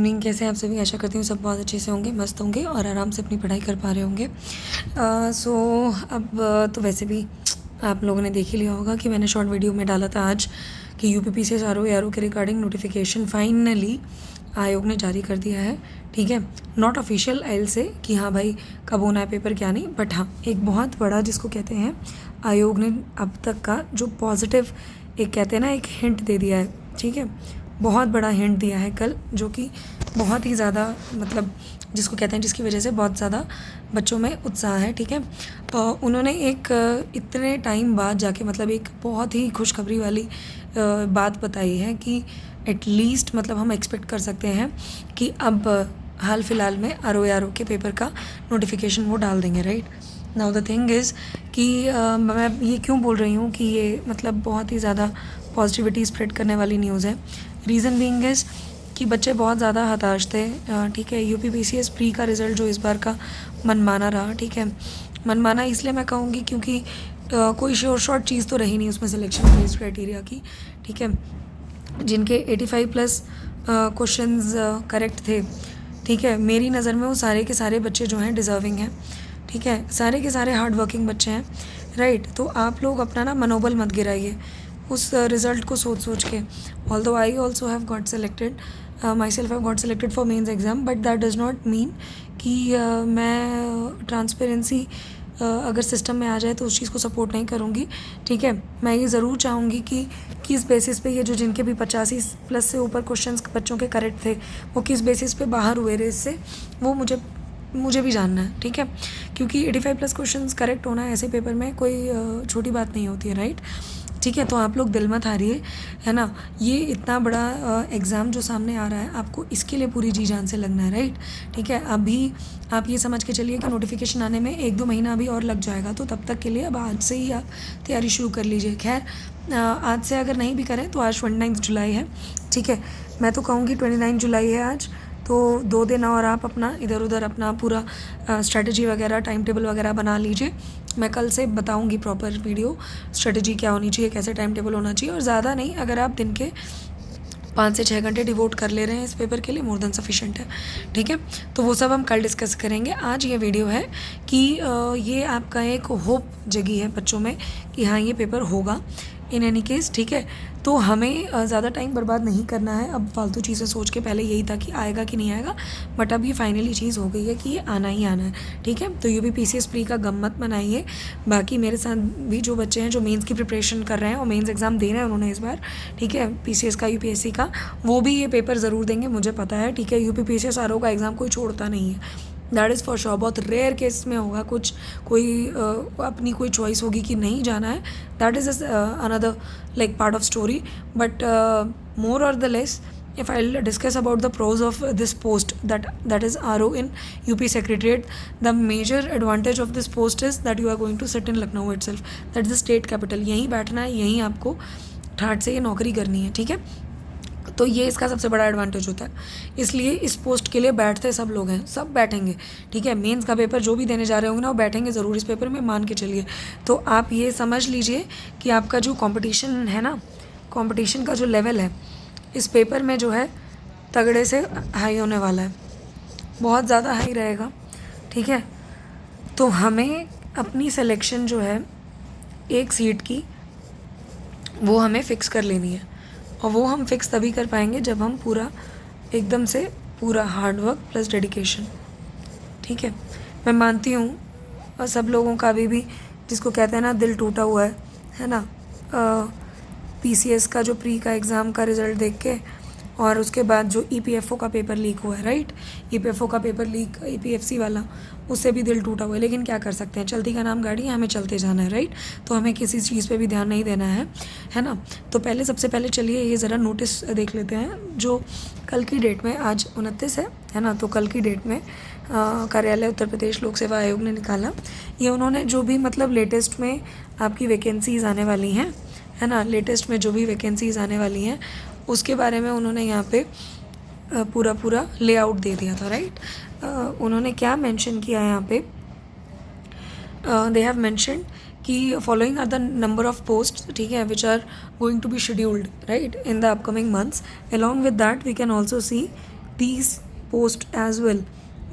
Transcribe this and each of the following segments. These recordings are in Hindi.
इवनिंग, कैसे हैं आप सभी। आशा करती हूँ सब बहुत अच्छे से होंगे, मस्त होंगे और आराम से अपनी पढ़ाई कर पा रहे होंगे। सो अब तो वैसे भी आप लोगों ने देख ही लिया होगा कि मैंने शॉर्ट वीडियो में डाला था आज कि यूपीपीसीएस आरओ के रिगार्डिंग नोटिफिकेशन फाइनली आयोग ने जारी कर दिया है। ठीक है, नॉट ऑफिशियल आइल से कि हाँ भाई कब होना है पेपर क्या नहीं, बट हाँ एक बहुत बड़ा जिसको कहते हैं आयोग ने अब तक का जो पॉजिटिव एक कहते हैं ना एक हिंट दे दिया है। ठीक है, बहुत बड़ा हिंट दिया है कल, जो कि बहुत ही ज़्यादा मतलब जिसको कहते हैं जिसकी वजह से बहुत ज़्यादा बच्चों में उत्साह है। ठीक है, उन्होंने एक इतने टाइम बाद जाके मतलब एक बहुत ही खुशखबरी वाली बात बताई है कि एटलीस्ट मतलब हम एक्सपेक्ट कर सकते हैं कि अब हाल फिलहाल में आरओ के पेपर का नोटिफिकेशन वो डाल देंगे। Right now the thing is कि मैं ये क्यों बोल रही हूँ कि ये मतलब बहुत ही ज़्यादा पॉजिटिविटी स्प्रेड करने वाली न्यूज़ है। रीज़न बीइंग इज़ कि बच्चे बहुत ज़्यादा हताश थे। ठीक है, यूपीपीसीएस प्री का रिज़ल्ट जो इस बार का मनमाना रहा। ठीक है, मनमाना इसलिए मैं कहूँगी क्योंकि कोई शॉर्ट चीज़ तो रही नहीं उसमें सिलेक्शन बेस्ड क्राइटेरिया की। ठीक है, जिनके 85+ क्वेश्चंस करेक्ट थे। ठीक है, मेरी नज़र में वो सारे के सारे बच्चे जो हैं डिज़र्विंग हैं। ठीक है, सारे के सारे हार्ड वर्किंग बच्चे हैं। राइट, तो आप लोग अपना ना मनोबल मत गिराइए उस रिज़ल्ट को सोच के। Although I also have got selected, myself have got selected for mains exam, but that does not mean कि मैं ट्रांसपेरेंसी अगर सिस्टम में आ जाए तो उस चीज़ को सपोर्ट नहीं करूँगी। ठीक है, मैं ये ज़रूर चाहूँगी कि किस बेसिस पे ये जो जिनके भी 85+ से ऊपर क्वेश्चंस बच्चों के करेक्ट थे वो किस बेसिस पे बाहर हुए रेस से, वो मुझे भी जानना है। ठीक है, क्योंकि 85+ क्वेश्चंस करेक्ट होना ऐसे पेपर में कोई छोटी बात नहीं होती है। राइट, ठीक है, तो आप लोग दिल मत हारिए, है ना। ये इतना बड़ा एग्ज़ाम जो सामने आ रहा है, आपको इसके लिए पूरी जी जान से लगना है। राइट, ठीक है, अभी आप ये समझ के चलिए कि नोटिफिकेशन आने में 1-2 महीना अभी और लग जाएगा, तो तब तक के लिए अब आज से ही आप तैयारी शुरू कर लीजिए। खैर आज से अगर नहीं भी करें तो आज 29 जुलाई है। ठीक है, मैं तो कहूँगी 29 जुलाई है आज, तो 2 दिन और आप अपना इधर उधर अपना पूरा स्ट्रेटजी वगैरह टाइम टेबल वगैरह बना लीजिए। मैं कल से बताऊंगी प्रॉपर वीडियो स्ट्रेटजी क्या होनी चाहिए, कैसे टाइम टेबल होना चाहिए। और ज़्यादा नहीं, अगर आप दिन के 5 से 6 घंटे डिवोट कर ले रहे हैं इस पेपर के लिए, मोर देन सफिशेंट है। ठीक है, तो वो सब हम कल डिस्कस करेंगे। आज ये वीडियो है कि ये आपका एक होप जगी है बच्चों में कि हाँ ये पेपर होगा इन एनी केस। ठीक है, तो हमें ज़्यादा टाइम बर्बाद नहीं करना है अब फालतू चीज़ें सोच के। पहले यही था कि आएगा कि नहीं आएगा, बट अब ये फाइनली चीज़ हो गई है कि ये आना ही आना है। ठीक है, तो यूपीपीसीएस प्री का गम मत मनाइए। बाकी मेरे साथ भी जो बच्चे हैं जो मेंस की प्रिपरेशन कर रहे हैं और मेंस एग्ज़ाम दे रहे हैं उन्होंने इस बार, ठीक है, पीसीएस का यूपीएससी का, वो भी ये पेपर ज़रूर देंगे, मुझे पता है। ठीक है, यूपीपीसीएस आरओ का एग्ज़ाम कोई छोड़ता नहीं है, दैट इज़ फॉर श्योर। बहुत रेयर केस में होगा कोई अपनी कोई चॉइस होगी कि नहीं जाना है, that is another like part of story. But more और the less if I'll discuss about the pros of this post that is RO in UP Secretariat, the major advantage of this post is that you are going to sit in Lucknow itself, that is the state capital। यहीं बैठना है, यहीं आपको ठाट से ये नौकरी करनी है। ठीक है, तो ये इसका सबसे बड़ा एडवांटेज होता है, इसलिए इस पोस्ट के लिए बैठते सब लोग हैं, सब बैठेंगे। ठीक है, मेंस का पेपर जो भी देने जा रहे होंगे ना वो बैठेंगे ज़रूर इस पेपर में, मान के चलिए। तो आप ये समझ लीजिए कि आपका जो कंपटीशन है ना, कंपटीशन का जो लेवल है इस पेपर में जो है तगड़े से हाई होने वाला है, बहुत ज़्यादा हाई रहेगा। ठीक है, तो हमें अपनी सिलेक्शन जो है एक सीट की वो हमें फ़िक्स कर लेनी है, और वो हम फिक्स तभी कर पाएंगे जब हम पूरा एकदम से पूरा हार्ड वर्क प्लस डेडिकेशन। ठीक है, मैं मानती हूँ और सब लोगों का अभी भी जिसको कहते हैं ना दिल टूटा हुआ है ना, पीसीएस का जो प्री का एग्ज़ाम का रिज़ल्ट देख के, और उसके बाद जो ईपीएफओ का पेपर लीक हुआ है। राइट, ईपीएफओ का पेपर लीक, ईपीएफसी वाला, उससे भी दिल टूटा हुआ है। लेकिन क्या कर सकते हैं, चलती का नाम गाड़ी है, हमें चलते जाना है। राइट, तो हमें किसी चीज़ पे भी ध्यान नहीं देना है ना। तो सबसे पहले चलिए ये ज़रा नोटिस देख लेते हैं जो कल की डेट में, आज 29 है ना, तो कल की डेट में कार्यालय उत्तर प्रदेश लोक सेवा आयोग ने निकाला। ये उन्होंने जो भी मतलब लेटेस्ट में आपकी वैकेंसीज़ आने वाली हैं, है ना, लेटेस्ट में जो भी वैकेंसीज़ आने वाली हैं उसके बारे में उन्होंने यहाँ पे पूरा लेआउट दे दिया था। राइट, उन्होंने क्या मेंशन किया है यहाँ पे, दे हैव मेंशन कि following are the number of post, ठीक है, which are going to be scheduled right in the upcoming months. Along with that we can also see these post as well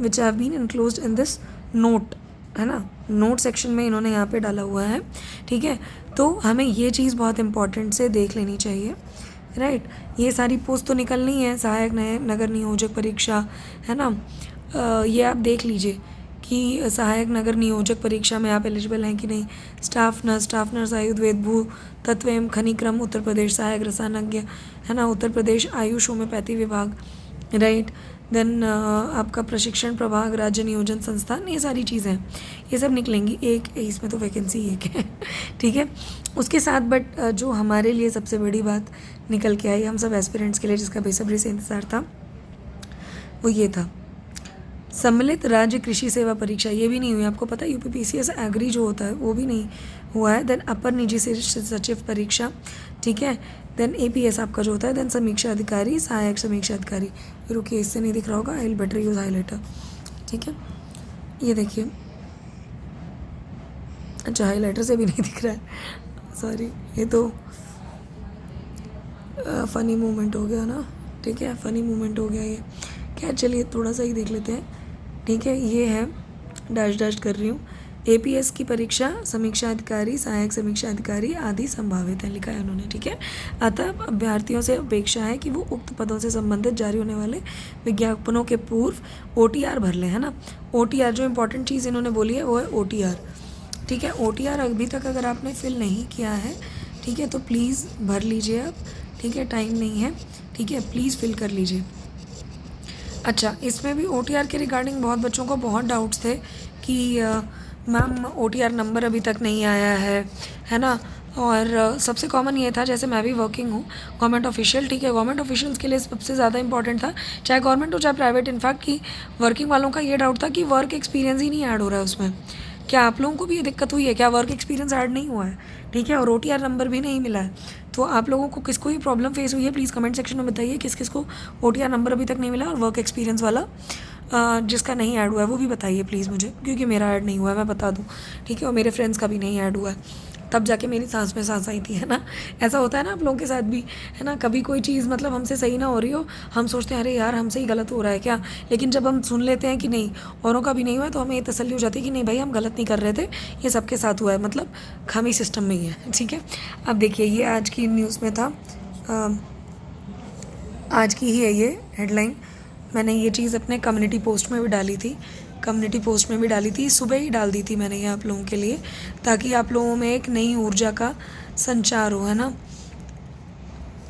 which have been enclose in this note, है ना, नोट सेक्शन में इन्होंने यहाँ पे डाला हुआ है, ठीक है। तो हमें ये चीज़ बहुत इंपॉर्टेंट से देख लेनी चाहिए, राइट। ये सारी पोस्ट तो निकलनी है, सहायक नगर नियोजक परीक्षा, है ना। ये आप देख लीजिए कि सहायक नगर नियोजक परीक्षा में आप एलिजिबल हैं कि नहीं। स्टाफ नर्स आयुर्वेद भू तत्व एवं खनिक्रम उत्तर प्रदेश, सहायक रसायनज्ञ, है ना, उत्तर प्रदेश, आयुष होम्योपैथी विभाग, राइट। देन आपका प्रशिक्षण प्रभाग, राज्य नियोजन संस्थान, ये सारी चीज़ें ये सब निकलेंगी। एक इसमें तो वैकेंसी एक है, ठीक है। उसके साथ बट जो हमारे लिए सबसे बड़ी बात निकल के आई, हम सब एस्पिरेंट्स के लिए जिसका बेसब्री से इंतज़ार था, वो ये था सम्मिलित राज्य कृषि सेवा परीक्षा। ये भी नहीं हुई, आपको पता है यूपीपीसीएस एग्री जो होता है वो भी नहीं हुआ है। देन अपर निजी सचिव परीक्षा, ठीक है। देन एपीएस आपका जो होता है। देन समीक्षा अधिकारी, सहायक समीक्षा अधिकारी, रुकिए इससे नहीं दिख रहा होगा, I will better use highlighter, ठीक है। ये देखिए, अच्छा हाईलाइटर से भी नहीं दिख रहा है, सॉरी, ये तो फ़नी मोमेंट हो गया ना, ठीक है, फ़नी मोमेंट हो गया ये। खैर चलिए थोड़ा सा ही देख लेते हैं, ठीक है। ये है, डैश कर रही हूँ, एपीएस की परीक्षा समीक्षा अधिकारी, सहायक समीक्षा अधिकारी आदि संभावित है, लिखा है उन्होंने, ठीक है। अतः अभ्यर्थियों से अपेक्षा है कि वो उक्त पदों से संबंधित जारी होने वाले विज्ञापनों के पूर्व ओटीआर भर लें, है ना। ओटीआर जो इंपॉर्टेंट चीज़ इन्होंने बोली है वो है ओटीआर, ठीक है। ओटीआर अभी तक अगर आपने फिल नहीं किया है, ठीक है, तो प्लीज़ भर लीजिए आप, ठीक है, टाइम नहीं है, ठीक है, प्लीज़ फिल कर लीजिए। अच्छा, इसमें भी ओटीआर के रिगार्डिंग बहुत बच्चों को बहुत डाउट्स थे कि मैम ओटीआर नंबर अभी तक नहीं आया है ना। और सबसे कॉमन ये था, जैसे मैं भी वर्किंग हूँ गवर्नमेंट ऑफिशियल, ठीक है, गवर्नमेंट ऑफिशियल्स के लिए सबसे ज़्यादा इंपॉर्टेंट था, चाहे गवर्नमेंट हो चाहे प्राइवेट, इनफैक्ट कि वर्किंग वालों का ये डाउट था कि वर्क एक्सपीरियंस ही नहीं ऐड हो रहा है उसमें। क्या आप लोगों को भी ये दिक्कत हुई है क्या, वर्क एक्सपीरियंस ऐड नहीं हुआ है, ठीक है, और ओटीआर नंबर भी नहीं मिला है। तो आप लोगों को किसको ये प्रॉब्लम फेस हुई है, प्लीज़ कमेंट सेक्शन में बताइए किस किस को ओटीआर नंबर अभी तक नहीं मिला, और वर्क एक्सपीरियंस वाला जिसका नहीं ऐड हुआ है वो भी बताइए प्लीज़ मुझे, क्योंकि मेरा ऐड नहीं हुआ है, मैं बता दूँ, ठीक है, और मेरे फ्रेंड्स का भी नहीं ऐड हुआ है, तब जाके मेरी सांस में सांस आई थी, है ना। ऐसा होता है ना आप लोगों के साथ भी, है ना, कभी कोई चीज़ मतलब हमसे सही ना हो रही हो, हम सोचते हैं अरे यार हमसे ही गलत हो रहा है क्या, लेकिन जब हम सुन लेते हैं कि नहीं औरों का भी नहीं हुआ है, तो हमें ये तसल्ली हो जाती है कि नहीं भाई हम गलत नहीं कर रहे थे, ये सबके साथ हुआ है, मतलब खामी सिस्टम में ही है, ठीक है। अब देखिए ये आज की न्यूज़ में था, आज की ही है ये हेडलाइन, मैंने ये चीज़ अपने कम्युनिटी पोस्ट में भी डाली थी, सुबह ही डाल दी थी मैंने ये आप लोगों के लिए, ताकि आप लोगों में एक नई ऊर्जा का संचार हो, है ना।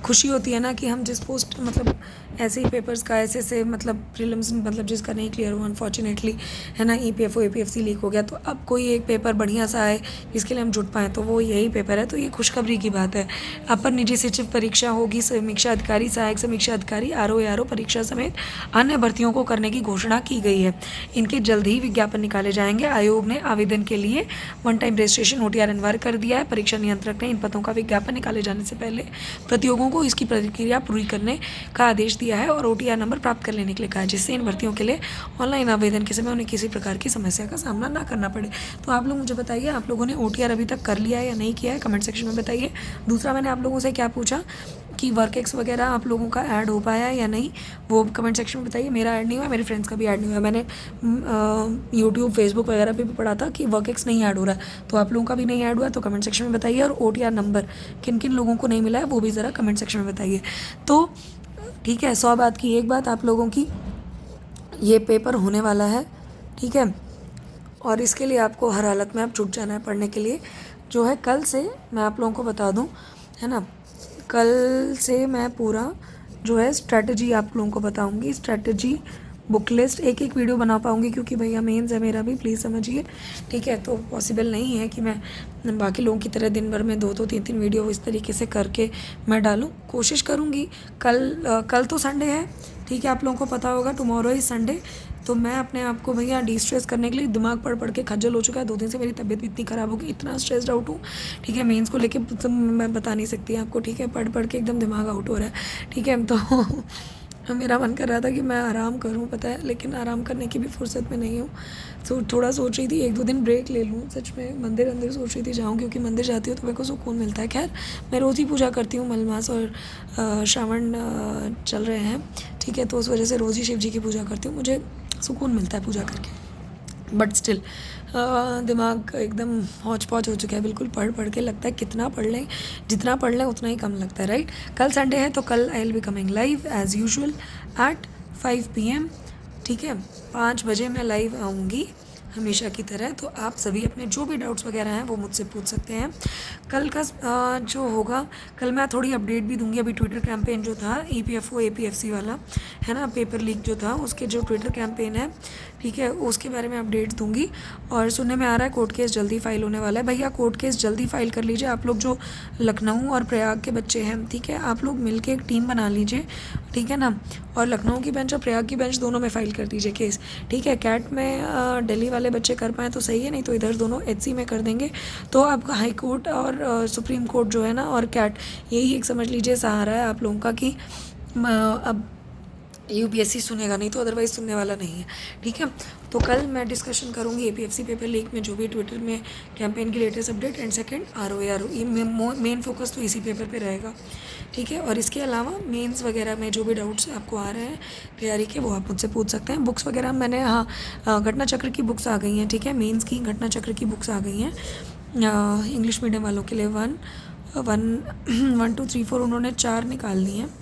खुशी होती है ना कि हम जिस पोस्ट मतलब ऐसे ही पेपर्स का ऐसे मतलब प्रीलिम्स मतलब जिसका नहीं क्लियर हुआ अनफॉर्चुनेटली, है ना, ईपीएफओ एपीएफसी लीक हो गया, तो अब कोई एक पेपर बढ़िया सा आए जिसके लिए हम जुट पाएँ, तो वो यही पेपर है, तो ये खुशखबरी की बात है। अपर निजी सचिव परीक्षा होगी, समीक्षा अधिकारी, सहायक समीक्षा अधिकारी, आरओ परीक्षा समेत अन्य भर्तियों को करने की घोषणा की गई है। इनके जल्द ही विज्ञापन निकाले जाएंगे। आयोग ने आवेदन के लिए वन टाइम रजिस्ट्रेशन ओटीआर अनिवार्य कर दिया है। परीक्षा नियंत्रक ने इन पदों का विज्ञापन निकाले जाने से पहले प्रतियोगियों को इसकी प्रक्रिया पूरी करने का आदेश दिया है और ओटीआर नंबर प्राप्त कर लेने के लिए कहा है, जिससे इन भर्तियों के लिए ऑनलाइन आवेदन के समय उन्हें किसी प्रकार की समस्या का सामना ना करना पड़े। तो आप लोग मुझे बताइए, आप लोगों ने ओटीआर अभी तक कर लिया है या नहीं किया है, कमेंट सेक्शन में बताइए। दूसरा मैंने आप लोगों से क्या पूछा कि वर्क एक्स वगैरह आप लोगों का ऐड हो पाया है या नहीं, वो कमेंट सेक्शन में बताइए। मेरा ऐड नहीं हुआ, मेरे फ्रेंड्स का भी ऐड नहीं हुआ। मैंने यूट्यूब फेसबुक वगैरह पे भी पढ़ा था कि वर्क एक्स नहीं ऐड हो रहा है, तो आप लोगों का भी नहीं ऐड हुआ, तो कमेंट सेक्शन में बताइए। और ओटीआर नंबर किन किन लोगों को नहीं मिला है वो भी ज़रा कमेंट सेक्शन में बताइए। तो ठीक है, 100 बात की एक बात, आप लोगों की ये पेपर होने वाला है, ठीक है, और इसके लिए आपको हर हालत में आप जुट जाना है पढ़ने के लिए। जो है कल से मैं आप लोगों को बता दूं, है ना, कल से मैं पूरा जो है स्ट्रैटेजी आप लोगों को बताऊंगी, स्ट्रैटेजी बुक लिस्ट एक एक वीडियो बना पाऊंगी, क्योंकि भैया मेंस है मेरा भी, प्लीज़ समझिए, ठीक है। तो पॉसिबल नहीं है कि मैं बाकी लोगों की तरह दिन भर में 2-2 3-3 वीडियो इस तरीके से करके मैं डालूं। कोशिश करूंगी। कल तो संडे है, ठीक है, आप लोगों को पता होगा टुमारो इज संडे, तो मैं अपने आप को भैया डिस्ट्रेस करने के लिए दिमाग पढ़ के खज्जल हो चुका है। 2 दिन से मेरी तबीयत भी इतनी ख़राब हो गई, इतना स्ट्रेस्ड आउट हूँ, ठीक है, मेंस को लेके मैं बता नहीं सकती आपको, ठीक है, पढ़ के एकदम दिमाग आउट हो रहा है, ठीक है। तो मेरा मन कर रहा था कि मैं आराम करूं, पता है, लेकिन आराम करने की भी फुर्सत में नहीं हूँ। तो थोड़ा सोच रही थी 1-2 दिन ब्रेक ले लूँ। सच में मंदिर सोच रही थी जाऊँ, क्योंकि मंदिर जाती हूँ तो मेरे को सुकून मिलता है। खैर मैं रोज़ ही पूजा करती हूँ, मलमास और श्रावण चल रहे हैं, ठीक है, तो उस वजह से रोज़ ही शिव जी की पूजा करती हूँ, मुझे सुकून मिलता है पूजा करके। बट स्टिल दिमाग एकदम हौच पौच हो चुका है बिल्कुल। पढ़ के लगता है कितना पढ़ लें, जितना पढ़ लें उतना ही कम लगता है, राइट। कल संडे है तो कल I will be coming live as usual at 5 PM, ठीक है। 5 बजे मैं लाइव आऊँगी हमेशा की तरह। तो आप सभी अपने जो भी डाउट्स वगैरह हैं वो मुझसे पूछ सकते हैं। कल का जो होगा, कल मैं थोड़ी अपडेट भी दूंगी। अभी ट्विटर कैंपेन जो था EPFO APFC वाला है ना, पेपर लीक जो था, उसके जो ट्विटर कैंपेन है, ठीक है, उसके बारे में अपडेट दूंगी। और सुनने में आ रहा है कोर्ट केस जल्दी फाइल होने वाला है। भैया कोर्ट केस जल्दी फाइल कर लीजिए। आप लोग जो लखनऊ और प्रयाग के बच्चे हैं, ठीक है, आप लोग मिलके एक टीम बना लीजिए, ठीक है ना, और लखनऊ की बेंच और प्रयाग की बेंच दोनों में फ़ाइल कर दीजिए केस, ठीक है। कैट में दिल्ली वाले बच्चे कर पाएँ तो सही है, नहीं तो इधर दोनों HC में कर देंगे। तो आपका हाई कोर्ट और सुप्रीम कोर्ट जो है ना, और कैट, यही एक समझ लीजिए सहारा है आप लोगों का कि अब UPSC सुनेगा, नहीं तो अदरवाइज़ सुनने वाला नहीं है, ठीक है। तो कल मैं डिस्कशन करूँगी APFC पेपर लीक में जो भी ट्विटर में कैंपेन की latest update, and second ROA ये मेन फोकस तो इसी पेपर पे रहेगा, ठीक है। और इसके अलावा मेंस वगैरह में जो भी डाउट्स आपको आ रहे हैं तैयारी के, वो आप मुझसे पूछ सकते हैं। बुक्स वगैरह मैंने, हाँ, घटना चक्र की बुक्स आ गई हैं, ठीक है, मेंस की घटना चक्र की बुक्स आ गई हैं इंग्लिश मीडियम वालों के लिए। 1, 2, 3, 4 उन्होंने 4 निकाल ली हैं,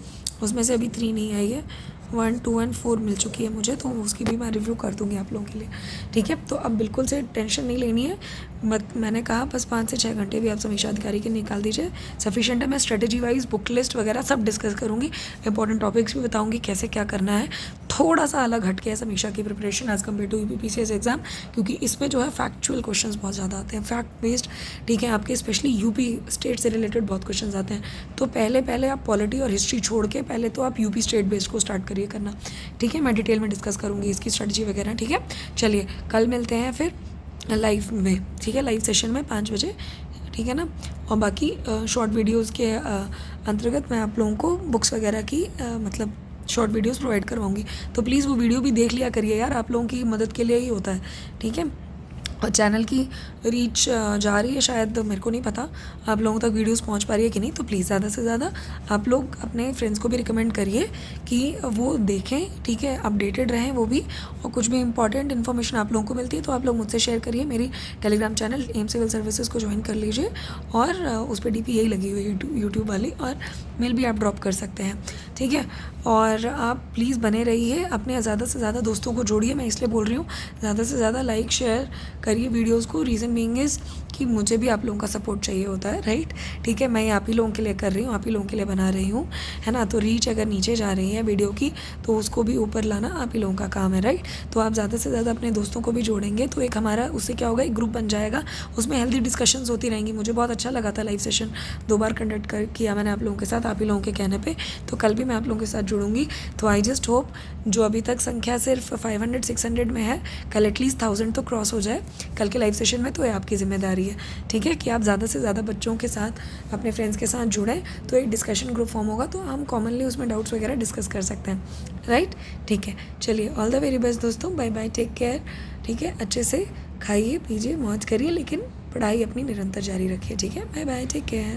उसमें से अभी 3 नहीं आई है। 1, 2 एंड 4 मिल चुकी है मुझे, तो उसकी भी मैं रिव्यू कर दूँगी आप लोगों के लिए, ठीक है। तो अब बिल्कुल से टेंशन नहीं लेनी है। मैंने कहा बस 5 से 6 घंटे भी आप समीक्षा अधिकारी के निकाल दीजिए, सफिशिएंट है। मैं स्ट्रेटेजी वाइज बुक लिस्ट वगैरह सब डिस्कस करूँगी, इंपॉर्टेंट टॉपिक्स भी बताऊँगी कैसे क्या करना है। थोड़ा सा अलग हट के है समीक्षा की preparation as compare to UPPCS exam, क्योंकि इसमें जो है फैक्चुअल क्वेश्चंस बहुत ज़्यादा आते हैं, फैक्ट बेस्ड, ठीक है। आपके स्पेशली UP स्टेट से रिलेटेड बहुत क्वेश्चंस आते हैं। तो पहले आप पॉलिटी और हिस्ट्री छोड़ के पहले तो आप UP स्टेट बेस्ड को स्टार्ट करिए करना, ठीक है। मैं डिटेल में डिस्कस करूँगी इसकी स्ट्रेटजी वगैरह, ठीक है। चलिए कल मिलते हैं फिर लाइव में, ठीक है, लाइव सेशन में 5 बजे, ठीक है ना। और बाकी शॉर्ट वीडियोज़ के अंतर्गत मैं आप लोगों को बुक्स वगैरह की मतलब शॉर्ट वीडियोस प्रोवाइड करवाऊंगी। तो प्लीज़ वो वीडियो भी देख लिया करिए यार, आप लोगों की मदद के लिए ही होता है, ठीक है। और चैनल की रीच जा रही है शायद, मेरे को नहीं पता आप लोगों तक वीडियोस पहुंच पा रही है कि नहीं। तो प्लीज़ ज़्यादा से ज़्यादा आप लोग अपने फ्रेंड्स को भी रिकमेंड करिए कि वो देखें, ठीक है, अपडेटेड रहें वो भी। और कुछ भी इंपॉर्टेंट इन्फॉर्मेशन आप लोगों को मिलती है तो आप लोग मुझसे शेयर करिए। मेरी Telegram channel M civil services को ज्वाइन कर लीजिए, और उस पर DP यही लगी हुई है यूट्यूब वाली, और मेल भी आप ड्रॉप कर सकते हैं, ठीक है। और आप प्लीज़ बने रहिए, अपने ज़्यादा से ज़्यादा दोस्तों को जोड़िए। मैं इसलिए बोल रही हूँ ज़्यादा से ज़्यादा लाइक शेयर करिए वीडियोस को। रीज़न बीइंग इज़ कि मुझे भी आप लोगों का सपोर्ट चाहिए होता है, राइट, ठीक है। मैं आप ही लोगों के लिए कर रही हूँ, आप ही लोगों के लिए बना रही हूँ, है ना। तो रीच अगर नीचे जा रही है वीडियो की तो उसको भी ऊपर लाना आप ही लोगों का काम है, राइट। तो आप ज़्यादा से ज़्यादा अपने दोस्तों को भी जोड़ेंगे तो एक हमारा उससे क्या होगा, एक ग्रुप बन जाएगा, उसमें हेल्दी डिस्कशंस होती रहेंगी। मुझे बहुत अच्छा लगा था लाइव सेशन 2 बार कंडक्ट किया मैंने आप लोगों के साथ, आप ही लोगों के कहने पर। तो कल भी मैं आप लोगों के साथ जुड़ूंगी। तो आई जस्ट होप जो अभी तक संख्या सिर्फ 500-600 में है, कल एटलीस्ट 1000 तो क्रॉस हो जाए कल के लाइव सेशन में। तो ये आपकी जिम्मेदारी है, ठीक है, कि आप ज़्यादा से ज़्यादा बच्चों के साथ, अपने फ्रेंड्स के साथ जुड़ें। तो एक डिस्कशन ग्रुप फॉर्म होगा तो हम कॉमनली उसमें डाउट्स वगैरह डिस्कस कर सकते हैं, राइट, ठीक है। चलिए ऑल द वेरी बेस्ट दोस्तों, बाय बाय, टेक केयर, ठीक है। अच्छे से खाइए पीजिए मौज करिए, लेकिन पढ़ाई अपनी निरंतर जारी रखिए, ठीक है। Bye bye, take care.